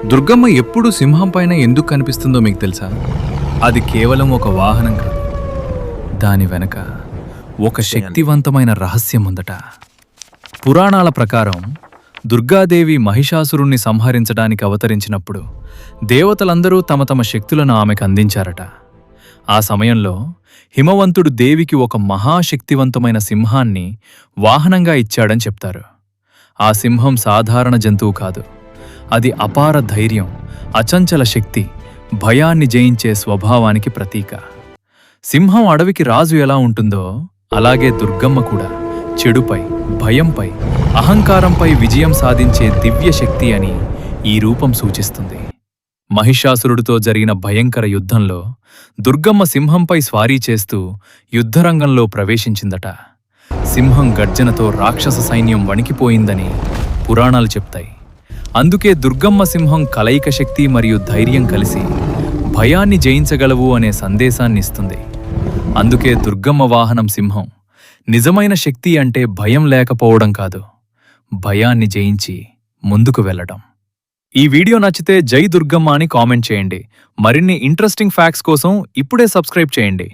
దుర్గమ్మ ఎప్పుడు సింహం పైన ఎందుకు కనిపిస్తుందో మీకు తెలుసా? అది కేవలం ఒక వాహనం కాదు. దాని వెనక ఒక శక్తివంతమైన రహస్యం ఉందట. పురాణాల ప్రకారం దుర్గాదేవి మహిషాసురుణ్ణి సంహరించడానికి అవతరించినప్పుడు దేవతలందరూ తమ తమ శక్తులను ఆమెకు అందించారట. ఆ సమయంలో హిమవంతుడు దేవికి ఒక మహాశక్తివంతమైన సింహాన్ని వాహనంగా ఇచ్చాడని చెప్తారు. ఆ సింహం సాధారణ జంతువు కాదు. అది అపార ధైర్యం, అచంచల శక్తి, భయాన్ని జయించే స్వభావానికి ప్రతీక. సింహం అడవికి రాజు ఎలా ఉంటుందో అలాగే దుర్గమ్మ కూడా చెడుపై, భయంపై, అహంకారంపై విజయం సాధించే దివ్య శక్తి అని ఈ రూపం సూచిస్తుంది. మహిషాసురుడితో జరిగిన భయంకర యుద్ధంలో దుర్గమ్మ సింహంపై స్వారీ చేస్తూ యుద్ధరంగంలో ప్రవేశించిందట. సింహం గర్జనతో రాక్షస సైన్యం వణికిపోయిందని పురాణాలు చెప్తాయి. అందుకే దుర్గమ్మ సింహం కలయిక శక్తి మరియు ధైర్యం కలిసి భయాన్ని జయించగలవు అనే సందేశాన్ని ఇస్తుంది. అందుకే దుర్గమ్మ వాహనం సింహం. నిజమైన శక్తి అంటే భయం లేకపోవడం కాదు, భయాన్ని జయించి ముందుకు వెళ్ళడం. ఈ వీడియో నచ్చితే జై దుర్గమ్మ అని కామెంట్ చేయండి. మరిన్ని ఇంట్రెస్టింగ్ ఫ్యాక్ట్స్ కోసం ఇప్పుడే సబ్స్క్రైబ్ చేయండి.